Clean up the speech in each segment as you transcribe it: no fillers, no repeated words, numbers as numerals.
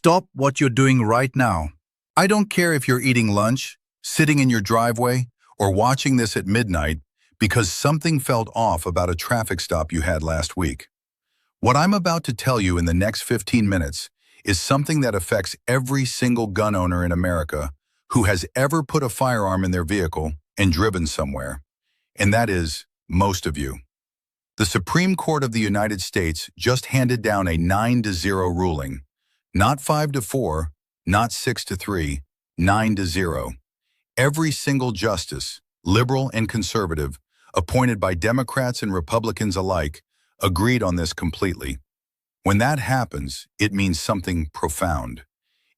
Stop what you're doing right now. I don't care if you're eating lunch, sitting in your driveway, or watching this at midnight because something felt off about a traffic stop you had last week. What I'm about to tell you in the next 15 minutes is something that affects every single gun owner in America who has ever put a firearm in their vehicle and driven somewhere. And that is most of you. The Supreme Court of the United States just handed down a 9-0 ruling. Not 5-4, not 6-3, 9-0. Every single justice, liberal and conservative, appointed by Democrats and Republicans alike, agreed on this completely. When that happens, it means something profound.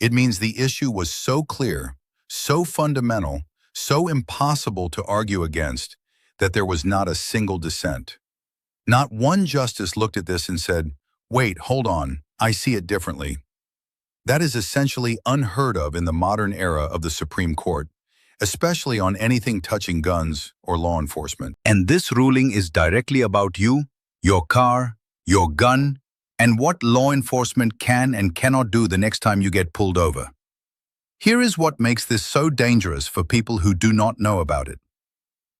It means the issue was so clear, so fundamental, so impossible to argue against, that there was not a single dissent. Not one justice looked at this and said, "Wait, hold on, I see it differently." That is essentially unheard of in the modern era of the Supreme Court, especially on anything touching guns or law enforcement. And this ruling is directly about you, your car, your gun, and what law enforcement can and cannot do the next time you get pulled over. Here is what makes this so dangerous for people who do not know about it.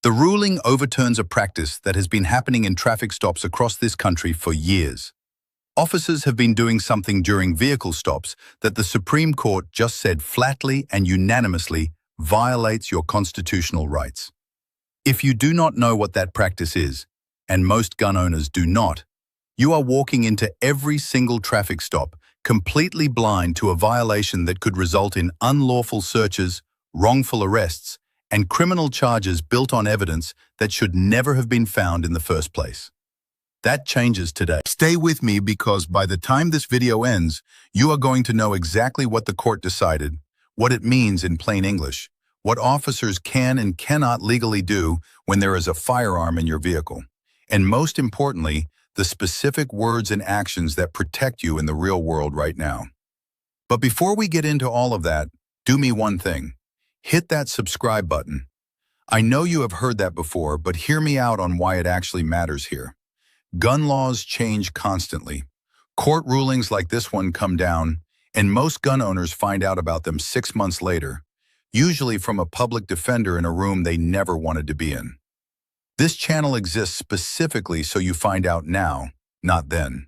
The ruling overturns a practice that has been happening in traffic stops across this country for years. Officers have been doing something during vehicle stops that the Supreme Court just said flatly and unanimously violates your constitutional rights. If you do not know what that practice is, and most gun owners do not, you are walking into every single traffic stop completely blind to a violation that could result in unlawful searches, wrongful arrests, and criminal charges built on evidence that should never have been found in the first place. That changes today. Stay with me because by the time this video ends, you are going to know exactly what the court decided, what it means in plain English, what officers can and cannot legally do when there is a firearm in your vehicle, and most importantly, the specific words and actions that protect you in the real world right now. But before we get into all of that, do me one thing. Hit that subscribe button. I know you have heard that before, but hear me out on why it actually matters here. Gun laws change constantly. Court rulings like this one come down, and most gun owners find out about them 6 months later, usually from a public defender in a room they never wanted to be in. This channel exists specifically so you find out now, not then.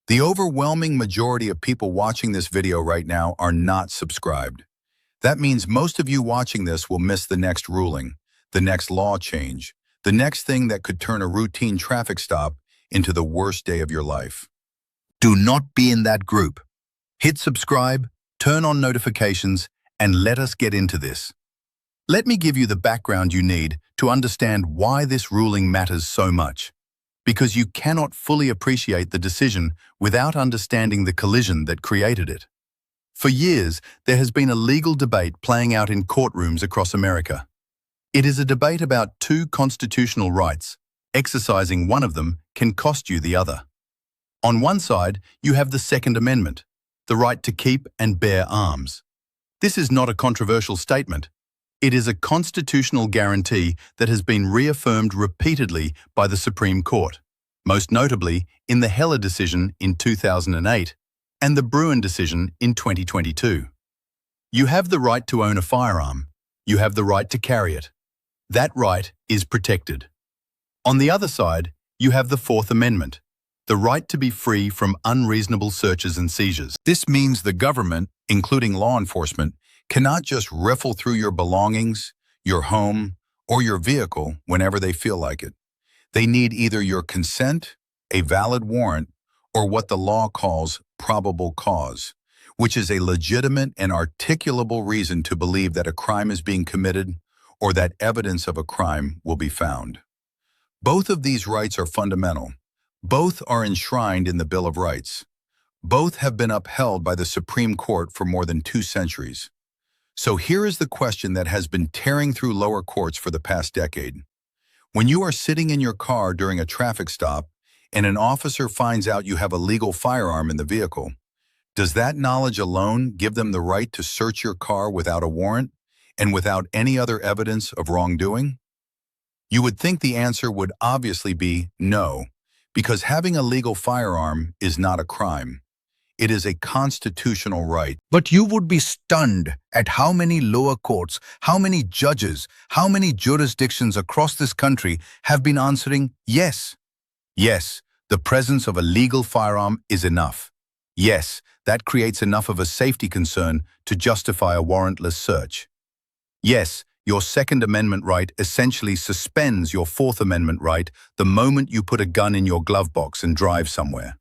The overwhelming majority of people watching this video right now are not subscribed. That means most of you watching this will miss the next ruling, the next law change, the next thing that could turn a routine traffic stop into the worst day of your life. Do not be in that group. Hit subscribe, turn on notifications, and let us get into this. Let me give you the background you need to understand why this ruling matters so much. Because you cannot fully appreciate the decision without understanding the collision that created it. For years, there has been a legal debate playing out in courtrooms across America. It is a debate about two constitutional rights. Exercising one of them can cost you the other. On one side, you have the Second Amendment, the right to keep and bear arms. This is not a controversial statement. It is a constitutional guarantee that has been reaffirmed repeatedly by the Supreme Court, most notably in the Heller decision in 2008 and the Bruin decision in 2022. You have the right to own a firearm. You have the right to carry it. That right is protected. On the other side, you have the Fourth Amendment, the right to be free from unreasonable searches and seizures. This means the government, including law enforcement, cannot just riffle through your belongings, your home, or your vehicle whenever they feel like it. They need either your consent, a valid warrant, or what the law calls probable cause, which is a legitimate and articulable reason to believe that a crime is being committed or that evidence of a crime will be found. Both of these rights are fundamental. Both are enshrined in the Bill of Rights. Both have been upheld by the Supreme Court for more than 2 centuries. So here is the question that has been tearing through lower courts for the past decade. When you are sitting in your car during a traffic stop and an officer finds out you have a legal firearm in the vehicle, does that knowledge alone give them the right to search your car without a warrant and without any other evidence of wrongdoing? You would think the answer would obviously be no, because having a legal firearm is not a crime. It is a constitutional right. But you would be stunned at how many lower courts, how many judges, how many jurisdictions across this country have been answering yes. Yes, the presence of a legal firearm is enough. Yes, that creates enough of a safety concern to justify a warrantless search. Yes, your Second Amendment right essentially suspends your Fourth Amendment right the moment you put a gun in your glove box and drive somewhere.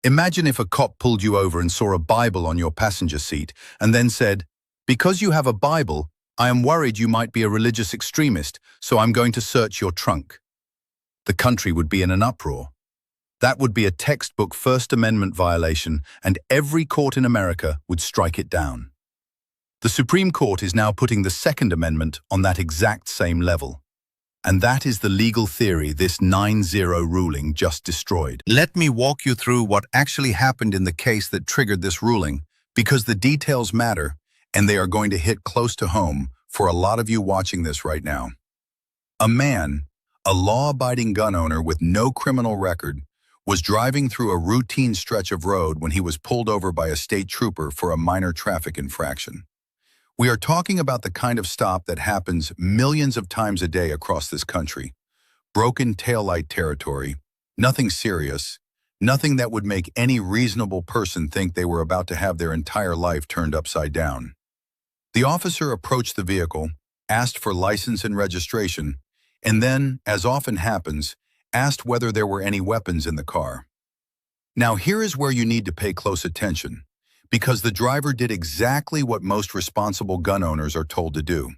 Imagine if a cop pulled you over and saw a Bible on your passenger seat and then said, "Because you have a Bible, I am worried you might be a religious extremist, so I'm going to search your trunk." The country would be in an uproar. That would be a textbook First Amendment violation, and every court in America would strike it down. The Supreme Court is now putting the Second Amendment on that exact same level. And that is the legal theory this 9-0 ruling just destroyed. Let me walk you through what actually happened in the case that triggered this ruling, because the details matter, and they are going to hit close to home for a lot of you watching this right now. A man, a law-abiding gun owner with no criminal record, was driving through a routine stretch of road when he was pulled over by a state trooper for a minor traffic infraction. We are talking about the kind of stop that happens millions of times a day across this country. Broken taillight territory, nothing serious, nothing that would make any reasonable person think they were about to have their entire life turned upside down. The officer approached the vehicle, asked for license and registration, and then, as often happens, asked whether there were any weapons in the car. Now here is where you need to pay close attention, because the driver did exactly what most responsible gun owners are told to do.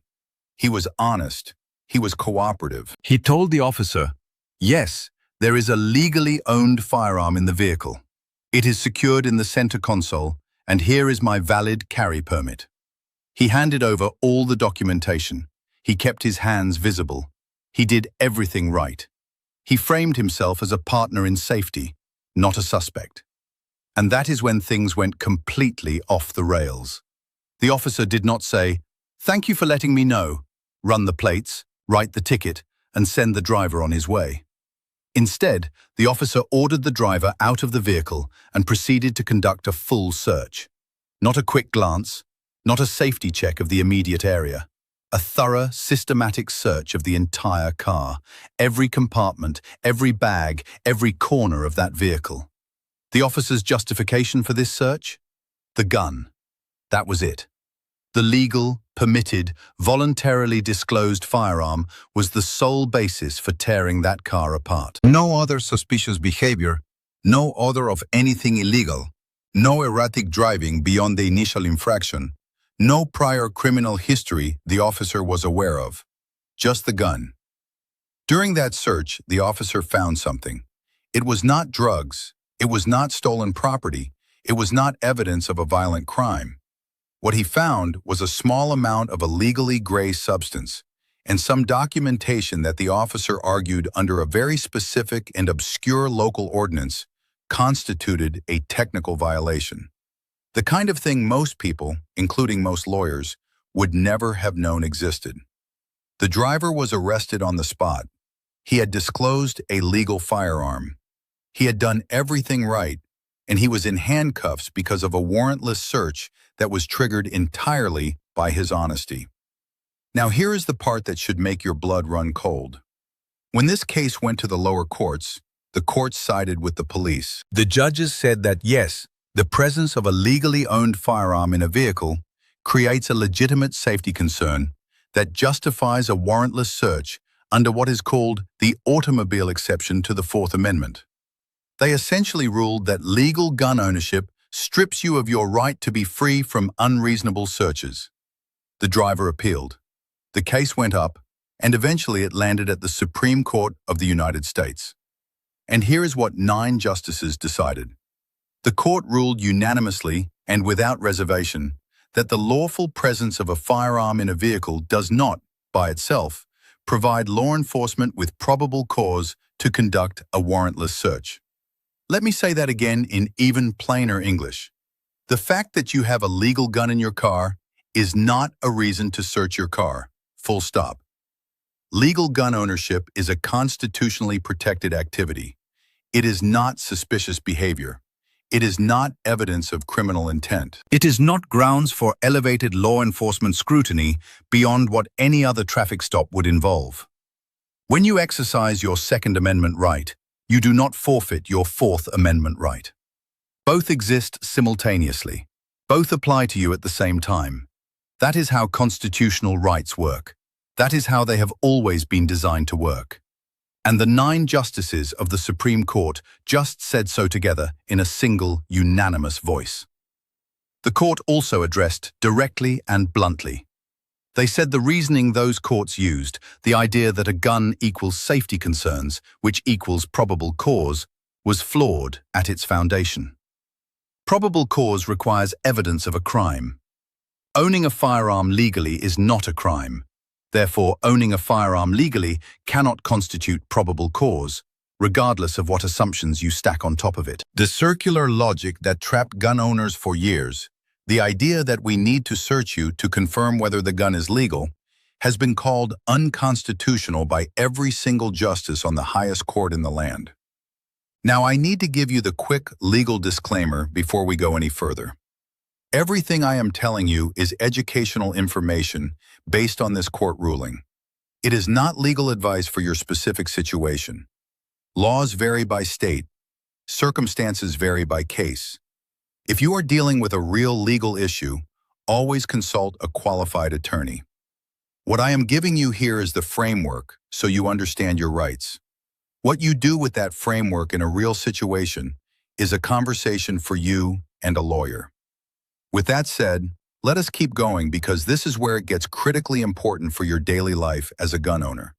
He was honest. He was cooperative. He told the officer, "Yes, there is a legally owned firearm in the vehicle. It is secured in the center console, and here is my valid carry permit." He handed over all the documentation. He kept his hands visible. He did everything right. He framed himself as a partner in safety, not a suspect. And that is when things went completely off the rails. The officer did not say, "Thank you for letting me know," run the plates, write the ticket, and send the driver on his way. Instead, the officer ordered the driver out of the vehicle and proceeded to conduct a full search. Not a quick glance, not a safety check of the immediate area. A thorough, systematic search of the entire car, every compartment, every bag, every corner of that vehicle. The officer's justification for this search? The gun. That was it. The legal, permitted, voluntarily disclosed firearm was the sole basis for tearing that car apart. No other suspicious behavior, no other of anything illegal, no erratic driving beyond the initial infraction, no prior criminal history the officer was aware of. Just the gun. During that search, the officer found something. It was not drugs. It was not stolen property. It was not evidence of a violent crime. What he found was a small amount of a legally gray substance and some documentation that the officer argued under a very specific and obscure local ordinance constituted a technical violation. The kind of thing most people, including most lawyers, would never have known existed. The driver was arrested on the spot. He had disclosed a legal firearm. He had done everything right, and he was in handcuffs because of a warrantless search that was triggered entirely by his honesty. Now here is the part that should make your blood run cold. When this case went to the lower courts, the courts sided with the police. The judges said that yes, the presence of a legally owned firearm in a vehicle creates a legitimate safety concern that justifies a warrantless search under what is called the automobile exception to the Fourth Amendment. They essentially ruled that legal gun ownership strips you of your right to be free from unreasonable searches. The driver appealed. The case went up, and eventually it landed at the Supreme Court of the United States. And here is what 9 justices decided. The court ruled unanimously and without reservation that the lawful presence of a firearm in a vehicle does not, by itself, provide law enforcement with probable cause to conduct a warrantless search. Let me say that again in even plainer English. The fact that you have a legal gun in your car is not a reason to search your car. Full stop. Legal gun ownership is a constitutionally protected activity. It is not suspicious behavior. It is not evidence of criminal intent. It is not grounds for elevated law enforcement scrutiny beyond what any other traffic stop would involve. When you exercise your Second Amendment right, you do not forfeit your Fourth Amendment right. Both exist simultaneously. Both apply to you at the same time. That is how constitutional rights work. That is how they have always been designed to work. And the 9 justices of the Supreme Court just said so together in a single, unanimous voice. The court also addressed directly and bluntly. They said the reasoning those courts used, the idea that a gun equals safety concerns, which equals probable cause, was flawed at its foundation. Probable cause requires evidence of a crime. Owning a firearm legally is not a crime. Therefore, owning a firearm legally cannot constitute probable cause, regardless of what assumptions you stack on top of it. The circular logic that trapped gun owners for years, the idea that we need to search you to confirm whether the gun is legal, has been called unconstitutional by every single justice on the highest court in the land. Now, I need to give you the quick legal disclaimer before we go any further. Everything I am telling you is educational information based on this court ruling. It is not legal advice for your specific situation. Laws vary by state. Circumstances vary by case. If you are dealing with a real legal issue, always consult a qualified attorney. What I am giving you here is the framework so you understand your rights. What you do with that framework in a real situation is a conversation for you and a lawyer. With that said, let us keep going because this is where it gets critically important for your daily life as a gun owner.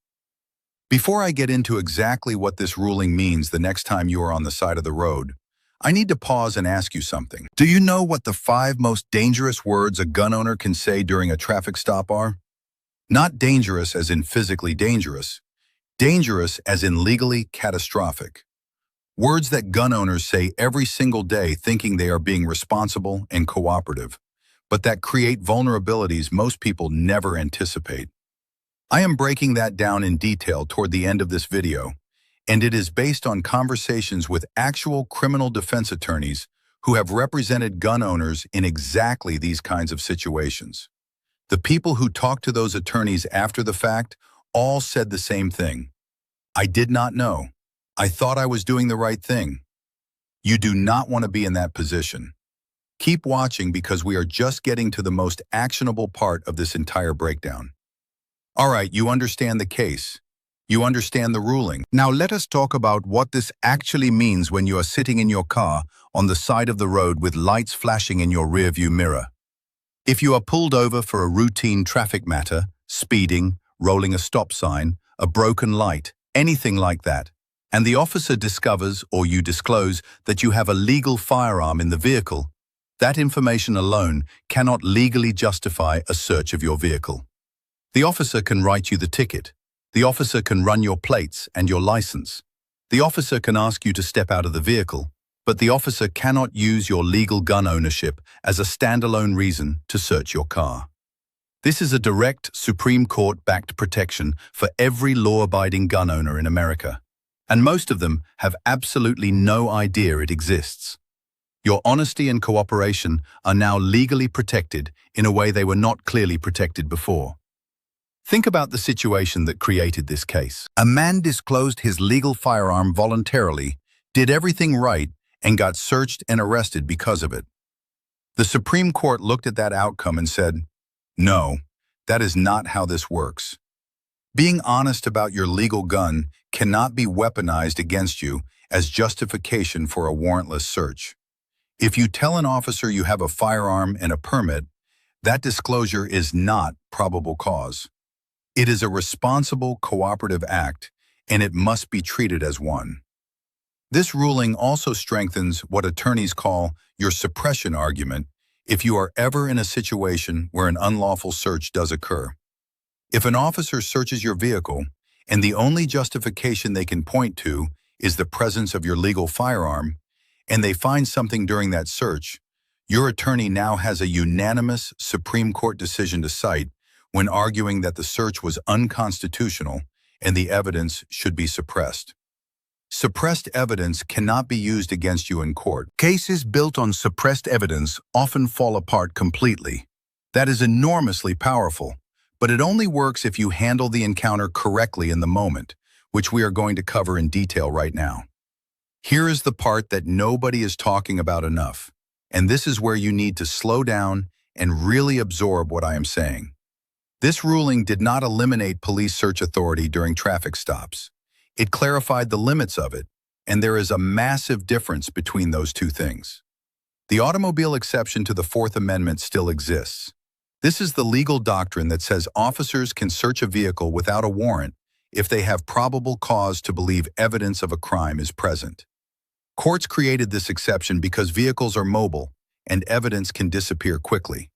Before I get into exactly what this ruling means the next time you are on the side of the road, I need to pause and ask you something. Do you know what the 5 most dangerous words a gun owner can say during a traffic stop are? Not dangerous as in physically dangerous as in legally catastrophic. Words that gun owners say every single day thinking they are being responsible and cooperative, but that create vulnerabilities most people never anticipate. I am breaking that down in detail toward the end of this video, and it is based on conversations with actual criminal defense attorneys who have represented gun owners in exactly these kinds of situations. The people who talked to those attorneys after the fact all said the same thing. I did not know. I thought I was doing the right thing. You do not want to be in that position. Keep watching because we are just getting to the most actionable part of this entire breakdown. All right, you understand the case. You understand the ruling. Now let us talk about what this actually means when you are sitting in your car on the side of the road with lights flashing in your rearview mirror. If you are pulled over for a routine traffic matter, speeding, rolling a stop sign, a broken light, anything like that, and the officer discovers or you disclose that you have a legal firearm in the vehicle, that information alone cannot legally justify a search of your vehicle. The officer can write you the ticket. The officer can run your plates and your license. The officer can ask you to step out of the vehicle, but the officer cannot use your legal gun ownership as a standalone reason to search your car. This is a direct Supreme Court-backed protection for every law-abiding gun owner in America, and most of them have absolutely no idea it exists. Your honesty and cooperation are now legally protected in a way they were not clearly protected before. Think about the situation that created this case. A man disclosed his legal firearm voluntarily, did everything right, and got searched and arrested because of it. The Supreme Court looked at that outcome and said, "No, that is not how this works. Being honest about your legal gun cannot be weaponized against you as justification for a warrantless search. If you tell an officer you have a firearm and a permit, that disclosure is not probable cause. It is a responsible, cooperative act, and it must be treated as one." This ruling also strengthens what attorneys call your suppression argument if you are ever in a situation where an unlawful search does occur. If an officer searches your vehicle and the only justification they can point to is the presence of your legal firearm, and they find something during that search, your attorney now has a unanimous Supreme Court decision to cite when arguing that the search was unconstitutional and the evidence should be suppressed. Suppressed evidence cannot be used against you in court. Cases built on suppressed evidence often fall apart completely. That is enormously powerful, but it only works if you handle the encounter correctly in the moment, which we are going to cover in detail right now. Here is the part that nobody is talking about enough, and this is where you need to slow down and really absorb what I am saying. This ruling did not eliminate police search authority during traffic stops. It clarified the limits of it, and there is a massive difference between those two things. The automobile exception to the Fourth Amendment still exists. This is the legal doctrine that says officers can search a vehicle without a warrant if they have probable cause to believe evidence of a crime is present. Courts created this exception because vehicles are mobile and evidence can disappear quickly.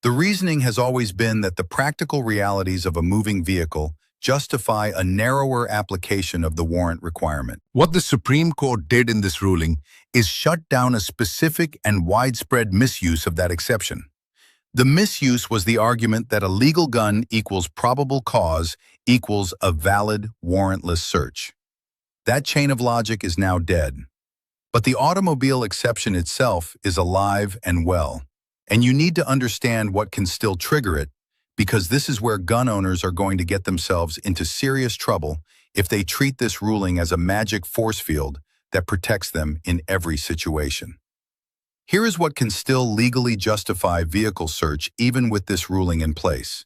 The reasoning has always been that the practical realities of a moving vehicle justify a narrower application of the warrant requirement. What the Supreme Court did in this ruling is shut down a specific and widespread misuse of that exception. The misuse was the argument that a legal gun equals probable cause equals a valid warrantless search. That chain of logic is now dead. But the automobile exception itself is alive and well, and you need to understand what can still trigger it, because this is where gun owners are going to get themselves into serious trouble if they treat this ruling as a magic force field that protects them in every situation. Here is what can still legally justify vehicle search even with this ruling in place.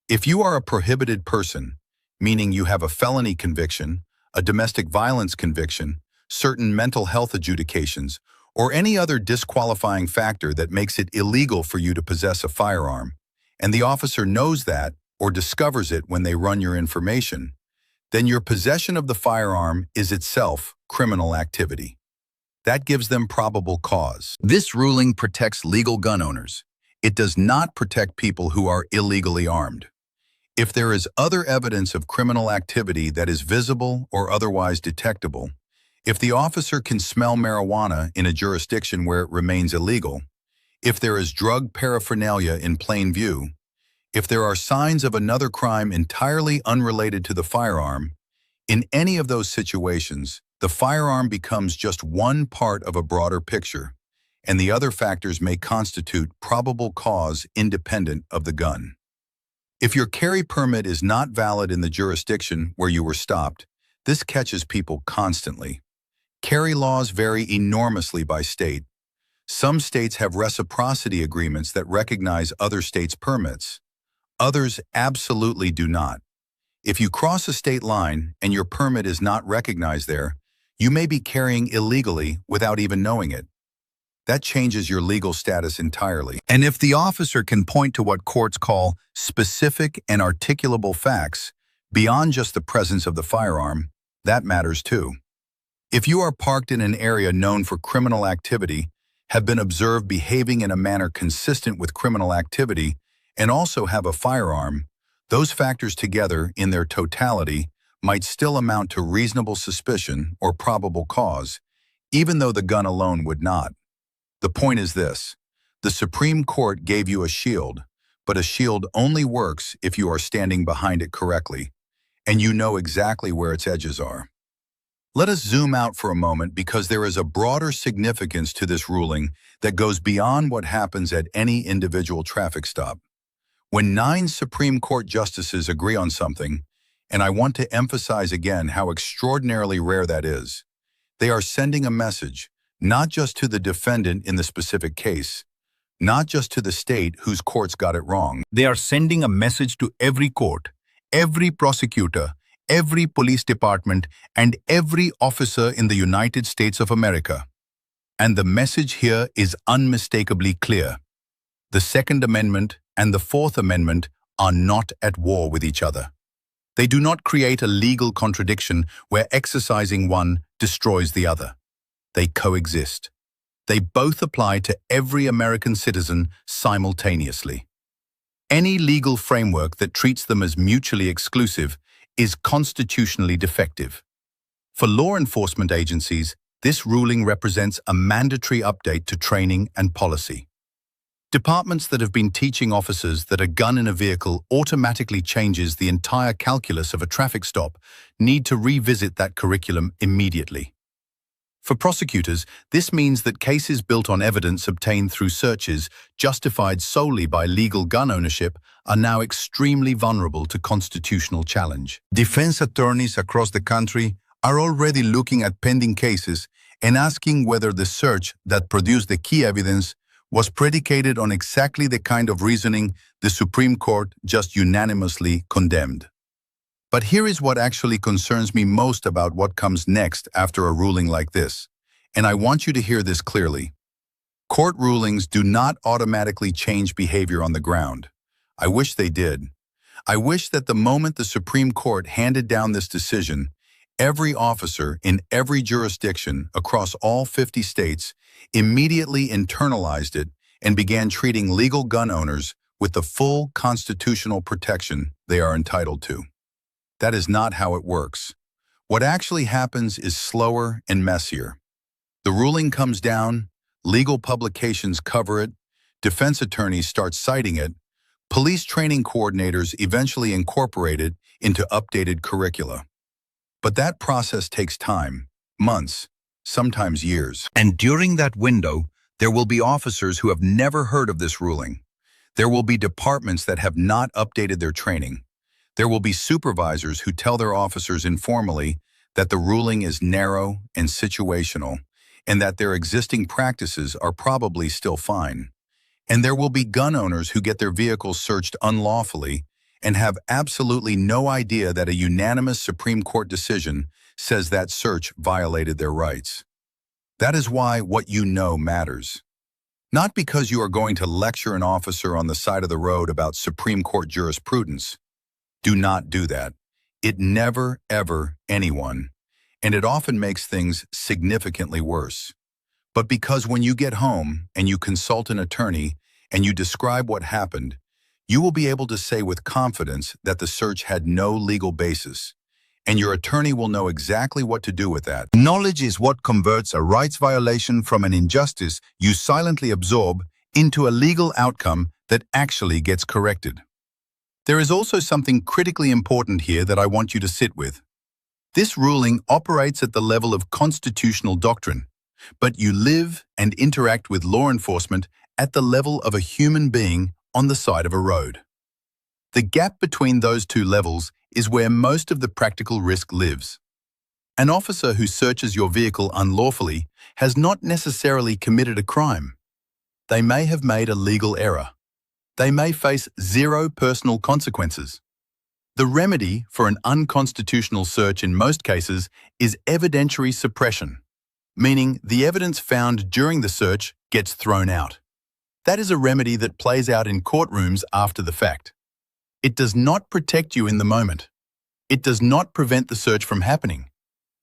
If you are a prohibited person, meaning you have a felony conviction, a domestic violence conviction, certain mental health adjudications, or any other disqualifying factor that makes it illegal for you to possess a firearm, and the officer knows that or discovers it when they run your information, then your possession of the firearm is itself criminal activity. That gives them probable cause. This ruling protects legal gun owners. It does not protect people who are illegally armed. If there is other evidence of criminal activity that is visible or otherwise detectable, if the officer can smell marijuana in a jurisdiction where it remains illegal, if there is drug paraphernalia in plain view, if there are signs of another crime entirely unrelated to the firearm, in any of those situations, the firearm becomes just one part of a broader picture, and the other factors may constitute probable cause independent of the gun. If your carry permit is not valid in the jurisdiction where you were stopped, this catches people constantly. Carry laws vary enormously by state. Some states have reciprocity agreements that recognize other states' permits. Others absolutely do not. If you cross a state line and your permit is not recognized there, you may be carrying illegally without even knowing it. That changes your legal status entirely. And if the officer can point to what courts call specific and articulable facts, beyond just the presence of the firearm, that matters too. If you are parked in an area known for criminal activity, have been observed behaving in a manner consistent with criminal activity, and also have a firearm, those factors together in their totality might still amount to reasonable suspicion or probable cause, even though the gun alone would not. The point is this: the Supreme Court gave you a shield, but a shield only works if you are standing behind it correctly, and you know exactly where its edges are. Let us zoom out for a moment because there is a broader significance to this ruling that goes beyond what happens at any individual traffic stop. When 9 Supreme Court justices agree on something, and I want to emphasize again how extraordinarily rare that is, they are sending a message, not just to the defendant in the specific case, not just to the state whose courts got it wrong. They are sending a message to every court, every prosecutor, every police department, and every officer in the United States of America. And the message here is unmistakably clear. The Second Amendment and the Fourth Amendment are not at war with each other. They do not create a legal contradiction where exercising one destroys the other. They coexist. They both apply to every American citizen simultaneously. Any legal framework that treats them as mutually exclusive is constitutionally defective. For law enforcement agencies, this ruling represents a mandatory update to training and policy. Departments that have been teaching officers that a gun in a vehicle automatically changes the entire calculus of a traffic stop need to revisit that curriculum immediately. For prosecutors, this means that cases built on evidence obtained through searches justified solely by legal gun ownership are now extremely vulnerable to constitutional challenge. Defense attorneys across the country are already looking at pending cases and asking whether the search that produced the key evidence was predicated on exactly the kind of reasoning the Supreme Court just unanimously condemned. But here is what actually concerns me most about what comes next after a ruling like this, and I want you to hear this clearly. Court rulings do not automatically change behavior on the ground. I wish they did. I wish that the moment the Supreme Court handed down this decision, every officer in every jurisdiction across all 50 states immediately internalized it and began treating legal gun owners with the full constitutional protection they are entitled to. That is not how it works. What actually happens is slower and messier. The ruling comes down, legal publications cover it, defense attorneys start citing it, police training coordinators eventually incorporate it into updated curricula. But that process takes time, months, sometimes years. And during that window, there will be officers who have never heard of this ruling. There will be departments that have not updated their training. There will be supervisors who tell their officers informally that the ruling is narrow and situational, and that their existing practices are probably still fine. And there will be gun owners who get their vehicles searched unlawfully and have absolutely no idea that a unanimous Supreme Court decision says that search violated their rights. That is why what you know matters. Not because you are going to lecture an officer on the side of the road about Supreme Court jurisprudence. Do not do that. It never, ever, anyone. And it often makes things significantly worse. But because when you get home and you consult an attorney and you describe what happened, you will be able to say with confidence that the search had no legal basis, and your attorney will know exactly what to do with that. Knowledge is what converts a rights violation from an injustice you silently absorb into a legal outcome that actually gets corrected. There is also something critically important here that I want you to sit with. This ruling operates at the level of constitutional doctrine, but you live and interact with law enforcement at the level of a human being on the side of a road. The gap between those two levels is where most of the practical risk lives. An officer who searches your vehicle unlawfully has not necessarily committed a crime. They may have made a legal error. They may face zero personal consequences. The remedy for an unconstitutional search in most cases is evidentiary suppression, meaning the evidence found during the search gets thrown out. That is a remedy that plays out in courtrooms after the fact. It does not protect you in the moment. It does not prevent the search from happening.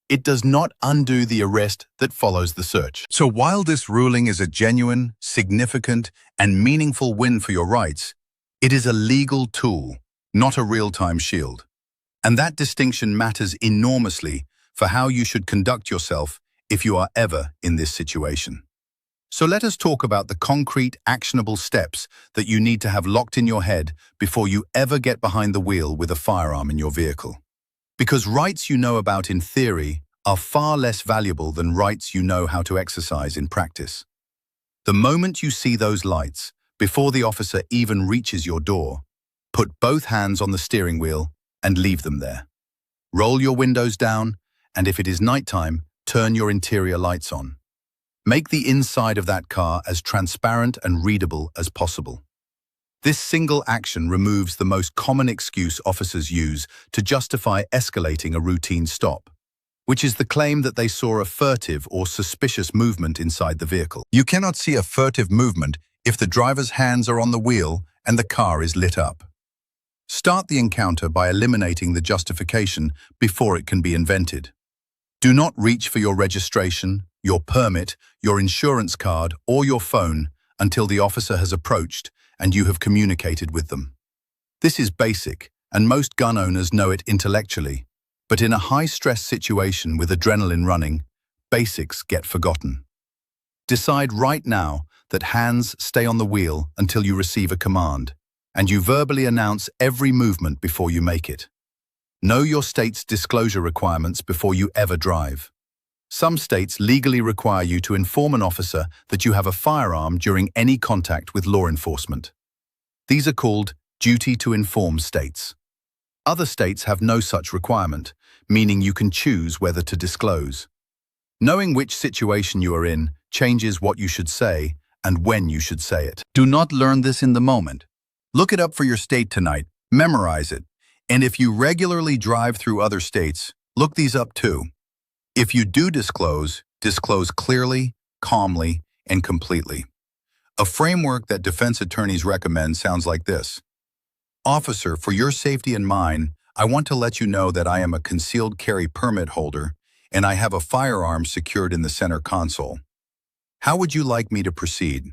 It does not undo the arrest that follows the search. So while this ruling is a genuine, significant, and meaningful win for your rights, it is a legal tool, not a real-time shield. And that distinction matters enormously for how you should conduct yourself if you are ever in this situation. So let us talk about the concrete, actionable steps that you need to have locked in your head before you ever get behind the wheel with a firearm in your vehicle. Because rights you know about in theory are far less valuable than rights you know how to exercise in practice. The moment you see those lights, before the officer even reaches your door, put both hands on the steering wheel and leave them there. Roll your windows down, and if it is nighttime, turn your interior lights on. Make the inside of that car as transparent and readable as possible. This single action removes the most common excuse officers use to justify escalating a routine stop, which is the claim that they saw a furtive or suspicious movement inside the vehicle. You cannot see a furtive movement if the driver's hands are on the wheel and the car is lit up. Start the encounter by eliminating the justification before it can be invented. Do not reach for your registration, your permit, your insurance card, or your phone until the officer has approached and you have communicated with them. This is basic, and most gun owners know it intellectually, but in a high-stress situation with adrenaline running, basics get forgotten. Decide right now that hands stay on the wheel until you receive a command, and you verbally announce every movement before you make it. Know your state's disclosure requirements before you ever drive. Some states legally require you to inform an officer that you have a firearm during any contact with law enforcement. These are called duty to inform states. Other states have no such requirement, meaning you can choose whether to disclose. Knowing which situation you are in changes what you should say and when you should say it. Do not learn this in the moment. Look it up for your state tonight, memorize it, and if you regularly drive through other states, look these up too. If you do disclose, disclose clearly, calmly, and completely. A framework that defense attorneys recommend sounds like this. Officer, for your safety and mine, I want to let you know that I am a concealed carry permit holder and I have a firearm secured in the center console. How would you like me to proceed?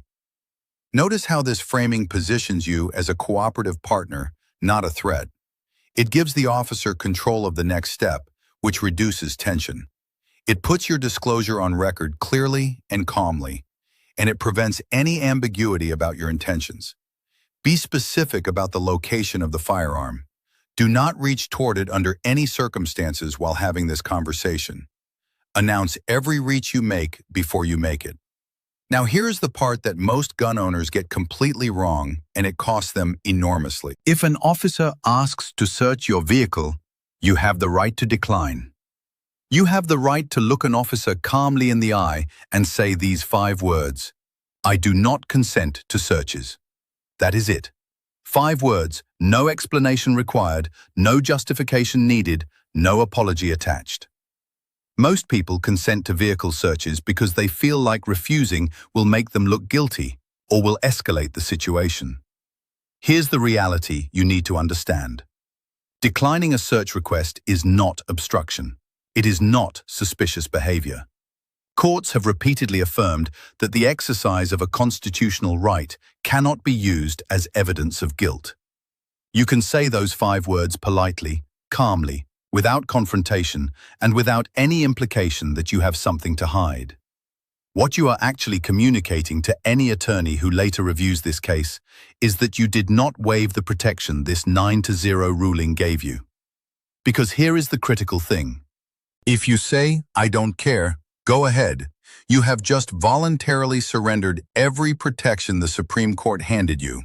Notice how this framing positions you as a cooperative partner, not a threat. It gives the officer control of the next step, which reduces tension. It puts your disclosure on record clearly and calmly, and it prevents any ambiguity about your intentions. Be specific about the location of the firearm. Do not reach toward it under any circumstances while having this conversation. Announce every reach you make before you make it. Now here's the part that most gun owners get completely wrong, and it costs them enormously. If an officer asks to search your vehicle, you have the right to decline. You have the right to look an officer calmly in the eye and say these 5 words: I do not consent to searches. That is it. 5 words, no explanation required, no justification needed, no apology attached. Most people consent to vehicle searches because they feel like refusing will make them look guilty or will escalate the situation. Here's the reality you need to understand. Declining a search request is not obstruction. It is not suspicious behavior. Courts have repeatedly affirmed that the exercise of a constitutional right cannot be used as evidence of guilt. You can say those 5 words politely, calmly, without confrontation, and without any implication that you have something to hide. What you are actually communicating to any attorney who later reviews this case is that you did not waive the protection this 9-0 ruling gave you. Because here is the critical thing. If you say, I don't care, go ahead. You have just voluntarily surrendered every protection the Supreme Court handed you.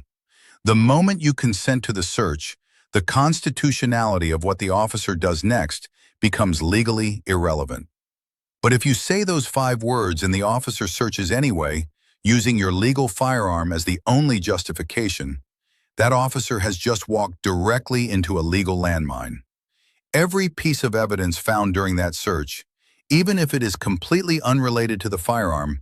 The moment you consent to the search, the constitutionality of what the officer does next becomes legally irrelevant. But if you say those 5 words and the officer searches anyway, using your legal firearm as the only justification, that officer has just walked directly into a legal landmine. Every piece of evidence found during that search, even if it is completely unrelated to the firearm,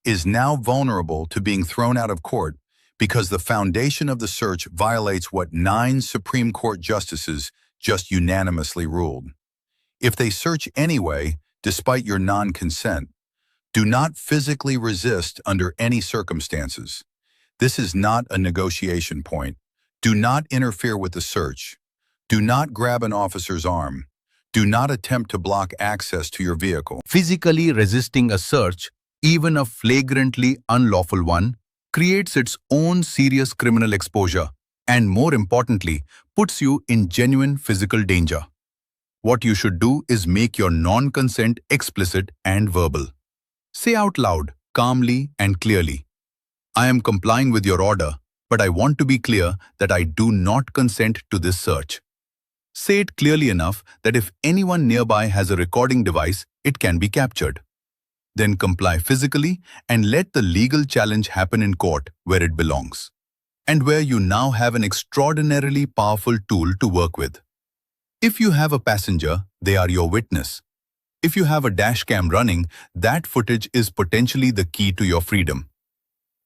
is now vulnerable to being thrown out of court because the foundation of the search violates what 9 Supreme Court justices just unanimously ruled. If they search anyway, despite your non-consent, do not physically resist under any circumstances. This is not a negotiation point. Do not interfere with the search. Do not grab an officer's arm. Do not attempt to block access to your vehicle. Physically resisting a search, even a flagrantly unlawful one, creates its own serious criminal exposure and, more importantly, puts you in genuine physical danger. What you should do is make your non-consent explicit and verbal. Say out loud, calmly and clearly, I am complying with your order, but I want to be clear that I do not consent to this search. Say it clearly enough that if anyone nearby has a recording device, it can be captured. Then comply physically and let the legal challenge happen in court where it belongs, and where you now have an extraordinarily powerful tool to work with. If you have a passenger, they are your witness. If you have a dash cam running, that footage is potentially the key to your freedom.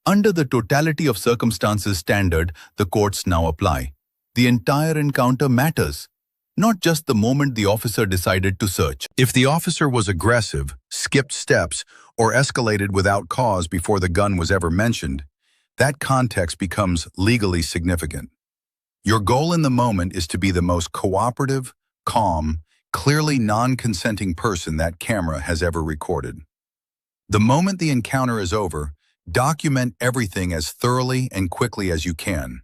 Under the totality of circumstances standard the courts now apply, the entire encounter matters, not just the moment the officer decided to search. If the officer was aggressive, skipped steps, or escalated without cause before the gun was ever mentioned, that context becomes legally significant. Your goal in the moment is to be the most cooperative, calm, clearly non-consenting person that camera has ever recorded. The moment the encounter is over, Document everything as thoroughly and quickly as you can.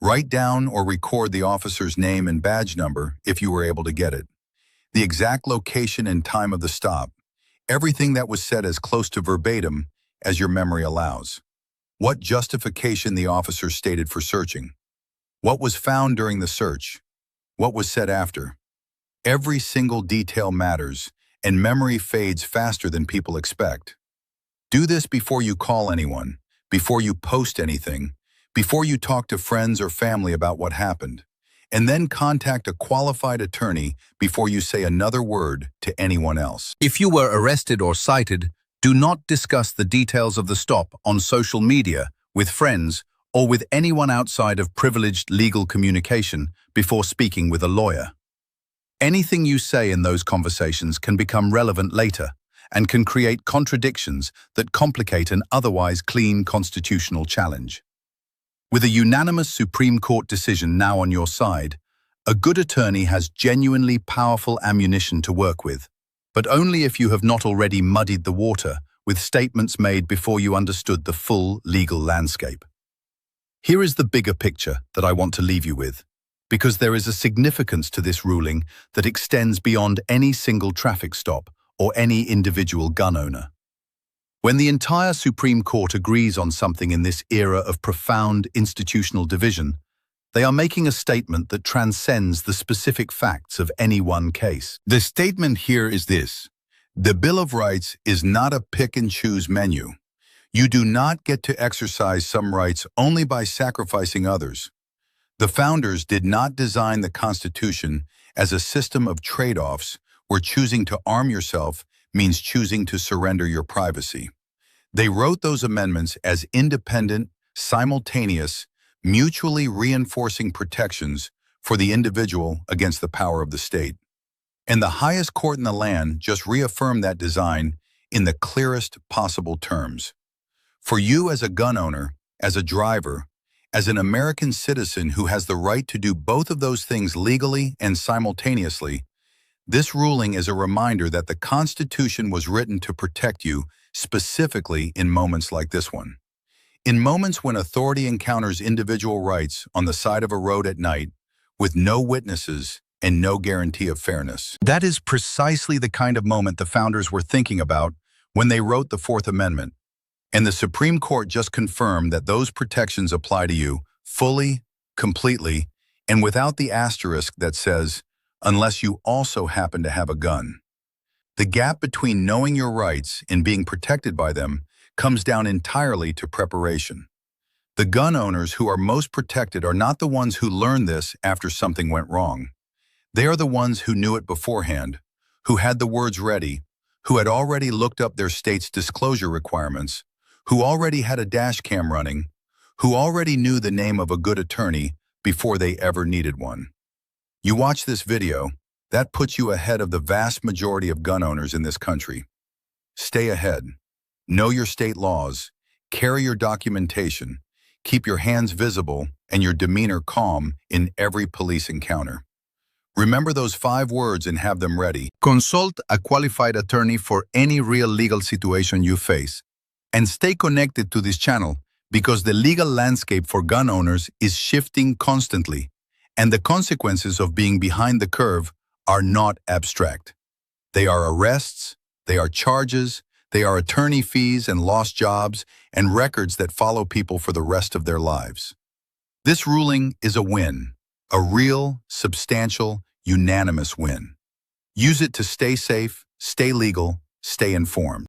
Write down or record the officer's name and badge number if you were able to get it, the exact location and time of the stop, everything that was said as close to verbatim as your memory allows. What justification the officer stated for searching. What was found during the search. What was said after. Every single detail matters, and memory fades faster than people expect. Do this before you call anyone, before you post anything, before you talk to friends or family about what happened, and then contact a qualified attorney before you say another word to anyone else. If you were arrested or cited, do not discuss the details of the stop on social media, with friends, or with anyone outside of privileged legal communication before speaking with a lawyer. Anything you say in those conversations can become relevant later and can create contradictions that complicate an otherwise clean constitutional challenge. With a unanimous Supreme Court decision now on your side, a good attorney has genuinely powerful ammunition to work with, but only if you have not already muddied the water with statements made before you understood the full legal landscape. Here is the bigger picture that I want to leave you with, because there is a significance to this ruling that extends beyond any single traffic stop or any individual gun owner. When the entire Supreme Court agrees on something in this era of profound institutional division, they are making a statement that transcends the specific facts of any one case. The statement here is this: the Bill of Rights is not a pick-and-choose menu. You do not get to exercise some rights only by sacrificing others. The founders did not design the Constitution as a system of trade-offs where choosing to arm yourself means choosing to surrender your privacy. They wrote those amendments as independent, simultaneous, mutually reinforcing protections for the individual against the power of the state. And the highest court in the land just reaffirmed that design in the clearest possible terms. For you as a gun owner, as a driver, as an American citizen who has the right to do both of those things legally and simultaneously, this ruling is a reminder that the Constitution was written to protect you specifically in moments like this one. In moments when authority encounters individual rights on the side of a road at night with no witnesses and no guarantee of fairness. That is precisely the kind of moment the founders were thinking about when they wrote the Fourth Amendment. And the Supreme Court just confirmed that those protections apply to you fully, completely, and without the asterisk that says, unless you also happen to have a gun. The gap between knowing your rights and being protected by them comes down entirely to preparation. The gun owners who are most protected are not the ones who learned this after something went wrong. They are the ones who knew it beforehand, who had the words ready, who had already looked up their state's disclosure requirements, who already had a dash cam running, who already knew the name of a good attorney before they ever needed one. You watch this video, that puts you ahead of the vast majority of gun owners in this country. Stay ahead. Know your state laws, carry your documentation, keep your hands visible and your demeanor calm in every police encounter. Remember those 5 words and have them ready. Consult a qualified attorney for any real legal situation you face. And stay connected to this channel because the legal landscape for gun owners is shifting constantly, and the consequences of being behind the curve are not abstract. They are arrests, they are charges, they are attorney fees and lost jobs and records that follow people for the rest of their lives. This ruling is a win, a real, substantial, unanimous win. Use it to stay safe, stay legal, stay informed.